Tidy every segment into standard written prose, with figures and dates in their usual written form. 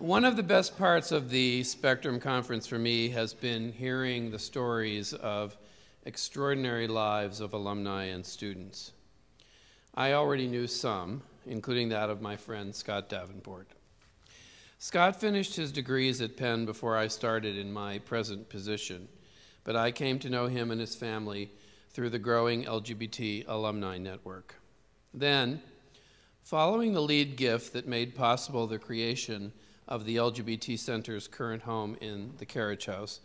One of the best parts of the Spectrum Conference for me has been hearing the stories of extraordinary lives of alumni and students. I already knew some, including that of my friend Scott Davenport. Scott finished his degrees at Penn before I started in my present position, but I came to know him and his family through the growing LGBT alumni network. Then, following the lead gift that made possible the creation of the LGBT Center's current home in the Carriage House,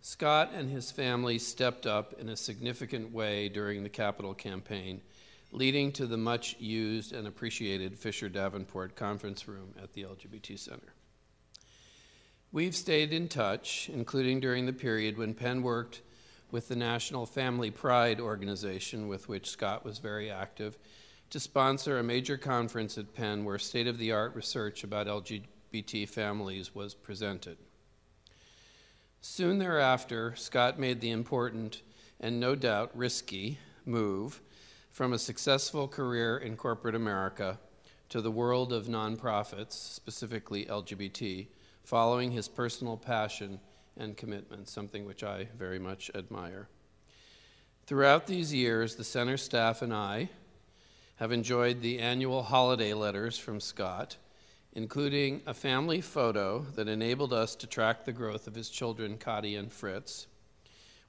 Scott and his family stepped up in a significant way during the Capitol campaign, leading to the much used and appreciated Fisher Davenport conference room at the LGBT Center. We've stayed in touch, including during the period when Penn worked with the National Family Pride organization, with which Scott was very active, to sponsor a major conference at Penn where state-of-the-art research about LGBT families was presented. Soon thereafter, Scott made the important and no doubt risky move from a successful career in corporate America to the world of nonprofits, specifically LGBT, following his personal passion and commitment, something which I very much admire. Throughout these years, the center staff and I have enjoyed the annual holiday letters from Scott, including a family photo that enabled us to track the growth of his children, Cotty and Fritz,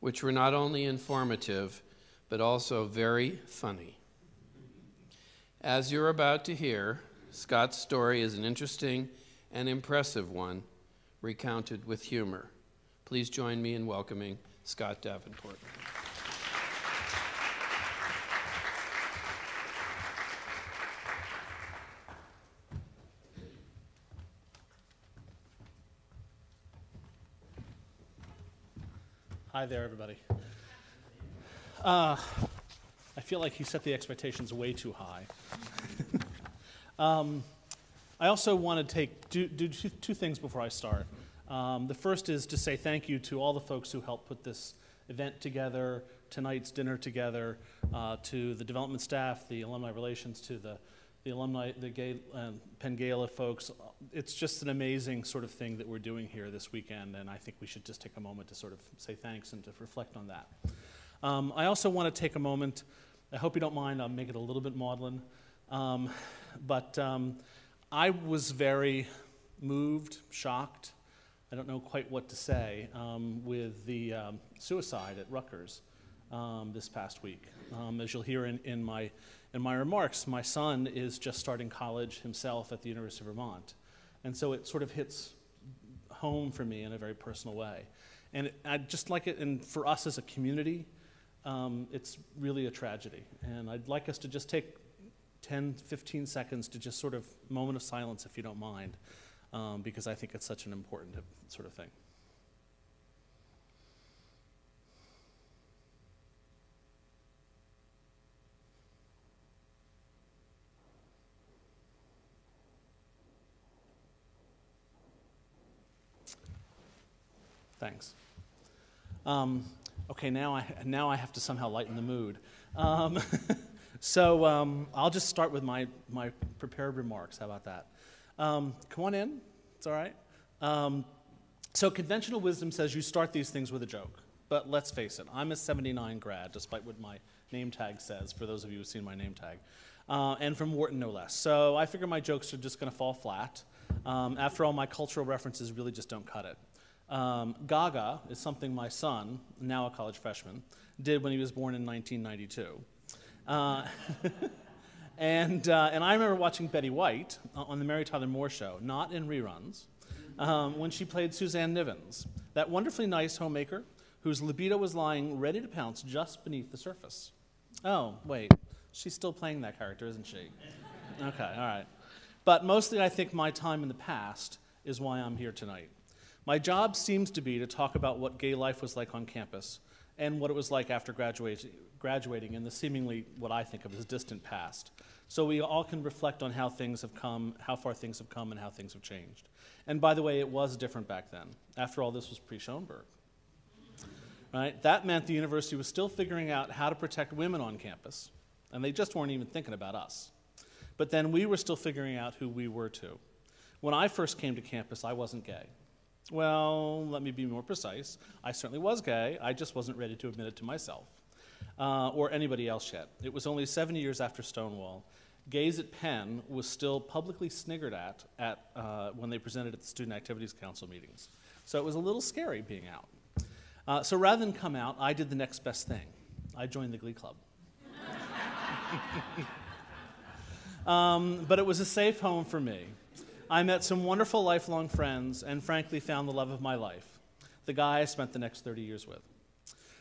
which were not only informative, but also very funny. As you're about to hear, Scott's story is an interesting and impressive one, recounted with humor. Please join me in welcoming Scott Davenport. Hi there, everybody. I feel like he set the expectations way too high. I also want to do two things before I start. The first is to say thank you to all the folks who helped put this event together, tonight's dinner together, to the development staff, the alumni relations, to the alumni, the Penn Gala folks. It's just an amazing sort of thing that we're doing here this weekend, and I think we should just take a moment to sort of say thanks and to reflect on that. I also want to take a moment, I hope you don't mind, I'll make it a little bit maudlin, but I was very moved, shocked, I don't know quite what to say, with the suicide at Rutgers this past week. As you'll hear in my remarks, my son is just starting college himself at the University of Vermont. And so it sort of hits home for me in a very personal way. And I'd just like it, and for us as a community, it's really a tragedy. And I'd like us to just take 10, 15 seconds to just sort of moment of silence, if you don't mind, because I think it's such an important sort of thing. Thanks. Okay, now I have to somehow lighten the mood. So I'll just start with my prepared remarks. How about that? Come on in. It's all right. So conventional wisdom says you start these things with a joke. But let's face it, I'm a 79 grad, despite what my name tag says, for those of you who've seen my name tag. And from Wharton, no less. So I figure my jokes are just going to fall flat. After all, my cultural references really just don't cut it. Gaga is something my son, now a college freshman, did when he was born in 1992. And I remember watching Betty White on the Mary Tyler Moore Show, not in reruns, when she played Suzanne Nivens, that wonderfully nice homemaker whose libido was lying ready to pounce just beneath the surface. Oh, wait, she's still playing that character, isn't she? Okay, all right. But mostly I think my time in the past is why I'm here tonight. My job seems to be to talk about what gay life was like on campus and what it was like after graduating in the seemingly what I think of as distant past. So we all can reflect on how things have come, how far things have come, and how things have changed. And by the way, it was different back then. After all, this was pre-Schoenberg. Right? That meant the university was still figuring out how to protect women on campus, and they just weren't even thinking about us. But then we were still figuring out who we were too. When I first came to campus, I wasn't gay. Well, let me be more precise. I certainly was gay. I just wasn't ready to admit it to myself or anybody else yet. It was only 7 years after Stonewall. Gays at Penn was still publicly sniggered at when they presented at the Student Activities Council meetings. So it was a little scary being out. So rather than come out, I did the next best thing. I joined the Glee Club. But it was a safe home for me. I met some wonderful lifelong friends and frankly found the love of my life, the guy I spent the next 30 years with.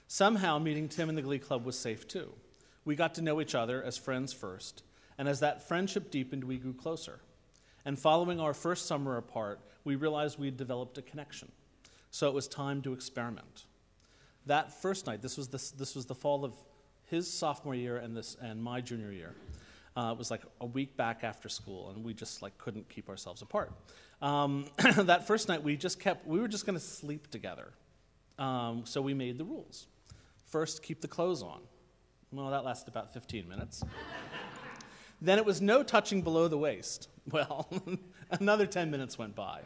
Somehow meeting Tim in the Glee Club was safe too. We got to know each other as friends first, and as that friendship deepened, we grew closer. And following our first summer apart, we realized we'd developed a connection. So it was time to experiment. That first night, this was the fall of his sophomore year and my junior year. It was like a week back after school, and we just couldn't keep ourselves apart. That first night, we were just going to sleep together. So we made the rules. First, keep the clothes on. Well, that lasted about 15 minutes. Then it was no touching below the waist. Well, another 10 minutes went by,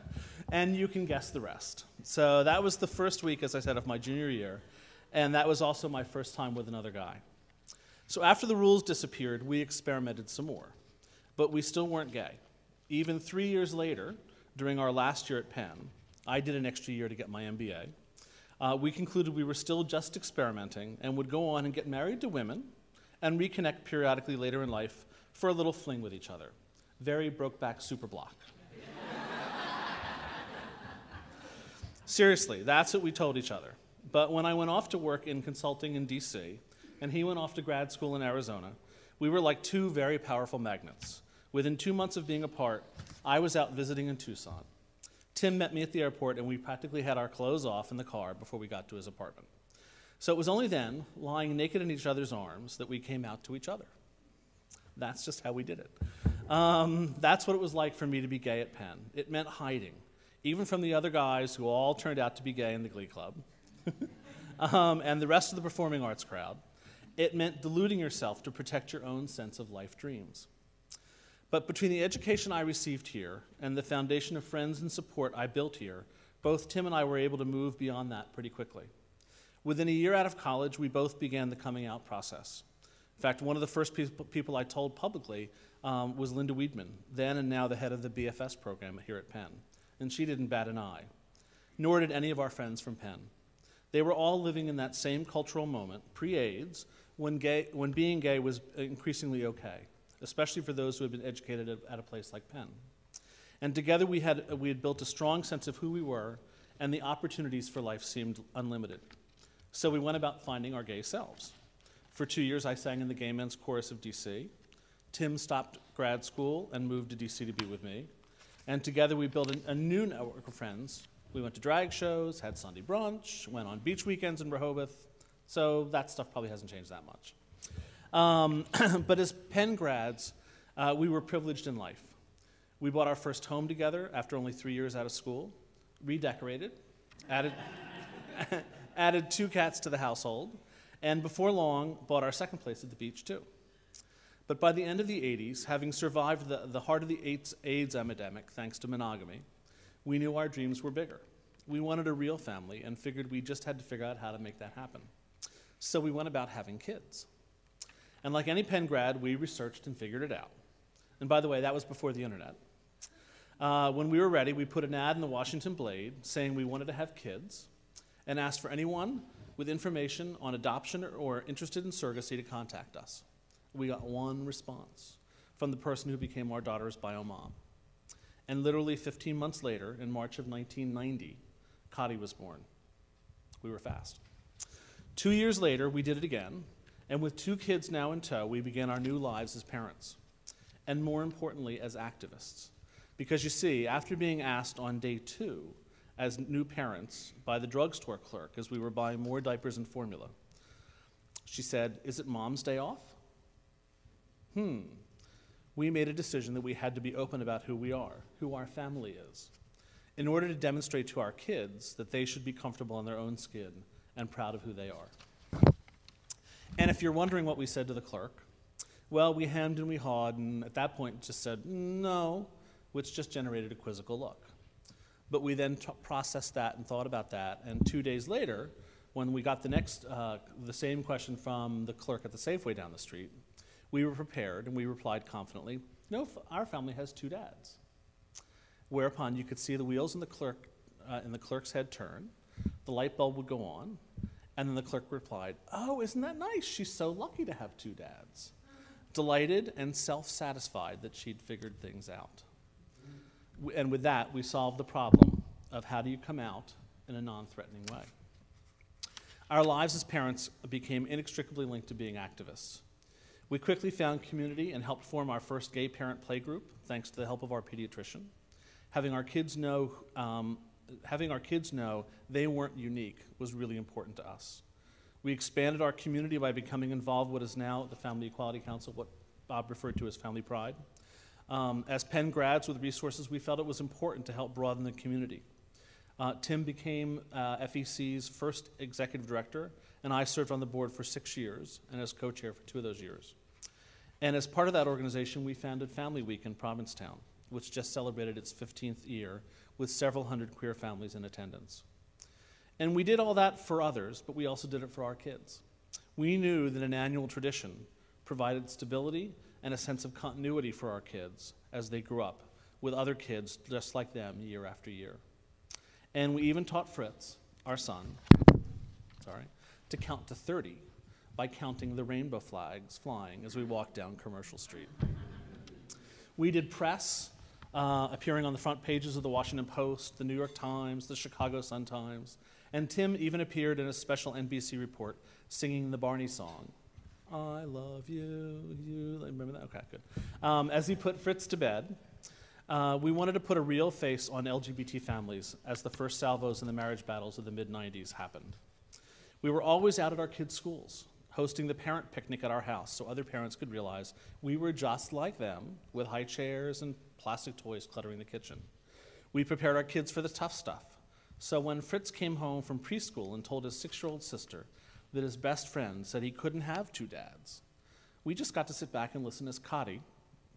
and you can guess the rest. So that was the first week, as I said, of my junior year, and that was also my first time with another guy. So after the rules disappeared, we experimented some more, but we still weren't gay. Even 3 years later, during our last year at Penn, I did an extra year to get my MBA. We concluded we were still just experimenting and would go on and get married to women and reconnect periodically later in life for a little fling with each other. Very Brokeback Superblock. Seriously, that's what we told each other. But when I went off to work in consulting in DC, and he went off to grad school in Arizona, we were like two very powerful magnets. Within 2 months of being apart, I was out visiting in Tucson. Tim met me at the airport, and we practically had our clothes off in the car before we got to his apartment. So it was only then, lying naked in each other's arms, that we came out to each other. That's just how we did it. That's what it was like for me to be gay at Penn. It meant hiding, even from the other guys who all turned out to be gay in the Glee Club, and the rest of the performing arts crowd. It meant deluding yourself to protect your own sense of life dreams. But between the education I received here and the foundation of friends and support I built here, both Tim and I were able to move beyond that pretty quickly. Within a year out of college, we both began the coming out process. In fact, one of the first people I told publicly was Linda Weidman, then and now the head of the BFS program here at Penn. And she didn't bat an eye, nor did any of our friends from Penn. They were all living in that same cultural moment, pre-AIDS, when being gay was increasingly okay, especially for those who had been educated at a place like Penn. And together we had built a strong sense of who we were, and the opportunities for life seemed unlimited. So we went about finding our gay selves. For 2 years, I sang in the Gay Men's Chorus of DC. Tim stopped grad school and moved to DC to be with me. And together we built a new network of friends. We went to drag shows, had Sunday brunch, went on beach weekends in Rehoboth. So that stuff probably hasn't changed that much. But as Penn grads, we were privileged in life. We bought our first home together after only 3 years out of school, redecorated, added 2 cats to the household, and before long, bought our second place at the beach too. But by the end of the 80s, having survived the heart of the AIDS epidemic thanks to monogamy, we knew our dreams were bigger. We wanted a real family and figured we just had to figure out how to make that happen. So we went about having kids. And like any Penn grad, we researched and figured it out. And by the way, that was before the internet. When we were ready, we put an ad in the Washington Blade saying we wanted to have kids and asked for anyone with information on adoption or interested in surrogacy to contact us. We got one response from the person who became our daughter's bio mom. And literally 15 months later, in March of 1990, Cotty was born. We were fast. 2 years later, we did it again, and with 2 kids now in tow, we began our new lives as parents, and more importantly, as activists. Because you see, after being asked on day 2 as new parents by the drugstore clerk as we were buying more diapers and formula, she said, "Is it Mom's Day off?" We made a decision that we had to be open about who we are, who our family is, in order to demonstrate to our kids that they should be comfortable in their own skin and proud of who they are. And if you're wondering what we said to the clerk, well, we hemmed and we hawed, and at that point just said, no, which just generated a quizzical look. But we then processed that and thought about that, and 2 days later, when we got the same question from the clerk at the Safeway down the street, we were prepared and we replied confidently, no, our family has 2 dads. Whereupon you could see the wheels in the clerk's head turn, the light bulb would go on, and then the clerk replied, oh, isn't that nice? She's so lucky to have 2 dads. Delighted and self-satisfied that she'd figured things out. And with that, we solved the problem of how do you come out in a non-threatening way. Our lives as parents became inextricably linked to being activists. We quickly found community and helped form our first gay parent play group, thanks to the help of our pediatrician. Having our kids know they weren't unique was really important to us. We expanded our community by becoming involved with what is now the Family Equality Council, what Bob referred to as Family Pride. As Penn grads with resources, we felt it was important to help broaden the community. Tim became FEC's first executive director, and I served on the board for 6 years and as co-chair for 2 of those years. And as part of that organization, we founded Family Week in Provincetown, which just celebrated its 15th year with several hundred queer families in attendance. And we did all that for others, but we also did it for our kids. We knew that an annual tradition provided stability and a sense of continuity for our kids as they grew up with other kids just like them year after year. And we even taught Fritz, our son, to count to 30 by counting the rainbow flags flying as we walked down Commercial Street. We did press, appearing on the front pages of the Washington Post, the New York Times, the Chicago Sun-Times, and Tim even appeared in a special NBC report singing the Barney song. I love you, you, remember that? Okay, good. As he put Fritz to bed, we wanted to put a real face on LGBT families as the first salvos in the marriage battles of the mid-90s happened. We were always out at our kids' schools, hosting the parent picnic at our house so other parents could realize we were just like them with high chairs and plastic toys cluttering the kitchen. We prepared our kids for the tough stuff. So when Fritz came home from preschool and told his 6-year-old sister that his best friend said he couldn't have 2 dads, we just got to sit back and listen as Cotty,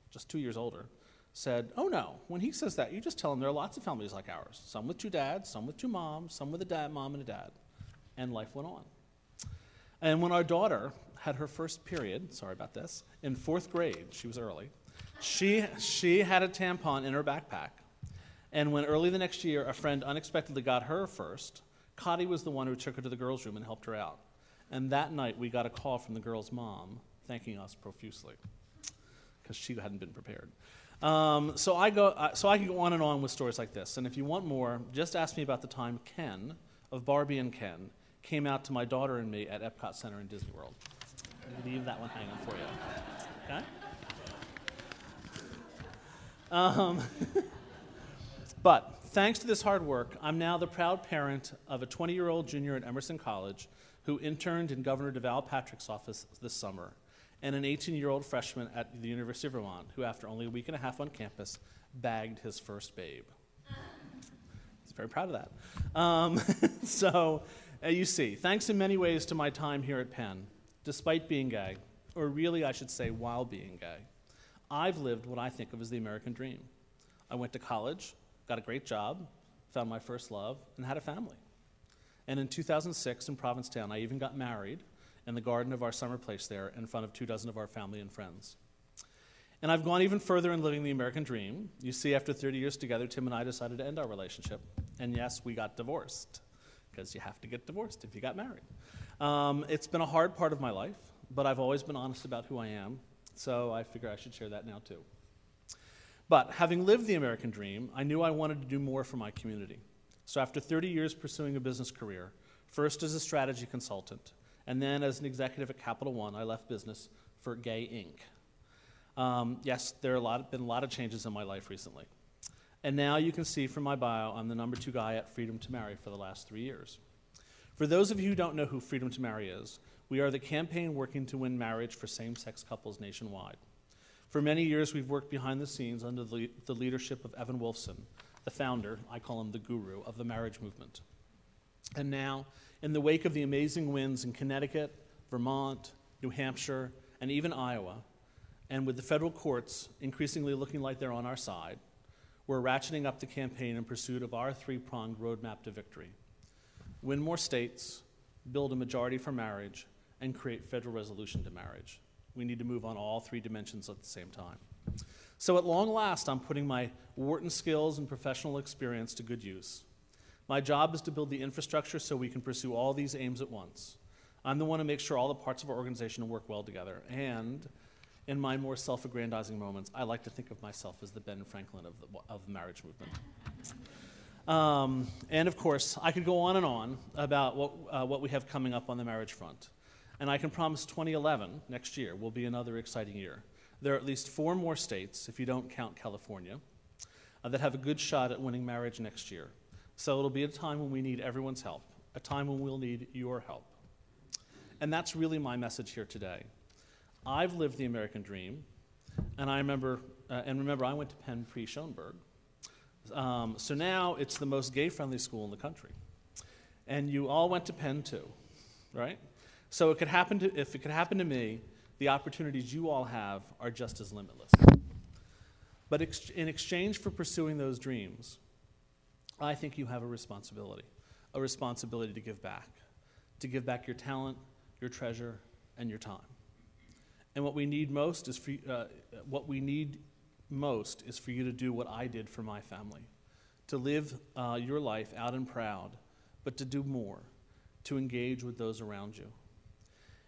just 2 years older, said, oh no, when he says that, you just tell him there are lots of families like ours, some with 2 dads, some with 2 moms, some with a dad, mom, and a dad. And life went on. And when our daughter had her first period, sorry about this, in 4th grade, she was early, she had a tampon in her backpack. And when early the next year a friend unexpectedly got her first, Cotty was the one who took her to the girls' room and helped her out. And that night we got a call from the girl's mom thanking us profusely because she hadn't been prepared. So I can go on and on with stories like this. And if you want more, just ask me about the time Ken, of Barbie and Ken, came out to my daughter and me at Epcot Center in Disney World. Leave that one hanging for you. Okay? But thanks to this hard work, I'm now the proud parent of a 20-year-old junior at Emerson College who interned in Governor DeVal Patrick's office this summer, and an 18-year-old freshman at the University of Vermont who, after only a week and a half on campus, bagged his first babe. He's very proud of that. You see, thanks in many ways to my time here at Penn, despite being gay, or really I should say while being gay, I've lived what I think of as the American dream. I went to college, got a great job, found my first love, and had a family. And in 2006 in Provincetown, I even got married in the garden of our summer place there in front of 24 of our family and friends. And I've gone even further in living the American dream. You see, after 30 years together, Tim and I decided to end our relationship. And yes, we got divorced, because you have to get divorced if you got married. It's been a hard part of my life, but I've always been honest about who I am, so I figure I should share that now too. But having lived the American dream, I knew I wanted to do more for my community. So after 30 years pursuing a business career, first as a strategy consultant, and then as an executive at Capital One, I left business for Gay Inc. Yes, there have been a lot of changes in my life recently. And now you can see from my bio, I'm the #2 guy at Freedom to Marry for the last 3 years. For those of you who don't know who Freedom to Marry is, we are the campaign working to win marriage for same-sex couples nationwide. For many years, we've worked behind the scenes under the leadership of Evan Wolfson, the founder, I call him the guru, of the marriage movement. And now, in the wake of the amazing wins in Connecticut, Vermont, New Hampshire, and even Iowa, and with the federal courts increasingly looking like they're on our side, we're ratcheting up the campaign in pursuit of our three-pronged roadmap to victory. Win more states, build a majority for marriage, and create federal resolution to marriage. We need to move on all three dimensions at the same time. So at long last, I'm putting my Wharton skills and professional experience to good use. My job is to build the infrastructure so we can pursue all these aims at once. I'm the one who makes sure all the parts of our organization work well together. And in my more self-aggrandizing moments, I like to think of myself as the Ben Franklin of the marriage movement. And of course, I could go on about what we have coming up on the marriage front. And I can promise 2011, next year, will be another exciting year. There are at least 4 more states, if you don't count California, that have a good shot at winning marriage next year. So it'll be a time when we need everyone's help, a time when we'll need your help. And that's really my message here today. I've lived the American dream, and remember, I went to Penn pre-Schoenberg. So now it's the most gay-friendly school in the country. And you all went to Penn too, right? So if it could happen to me, the opportunities you all have are just as limitless. But in exchange for pursuing those dreams, I think you have a responsibility to give back your talent, your treasure, and your time. And what we need most is for you to do what I did for my family, to live your life out and proud, but to do more, to engage with those around you.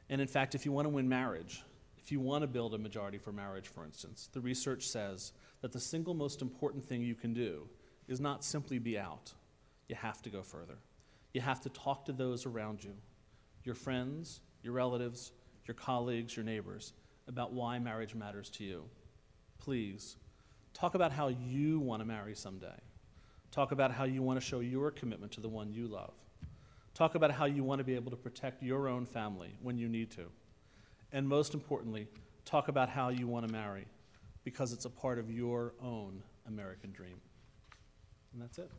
And in fact, if you want to win marriage, if you want to build a majority for marriage, for instance, the research says that the single most important thing you can do is not simply be out. You have to go further. You have to talk to those around you, your friends, your relatives, your colleagues, your neighbors, about why marriage matters to you. Please, talk about how you want to marry someday. Talk about how you want to show your commitment to the one you love. Talk about how you want to be able to protect your own family when you need to. And most importantly, talk about how you want to marry, because it's a part of your own American dream. And that's it.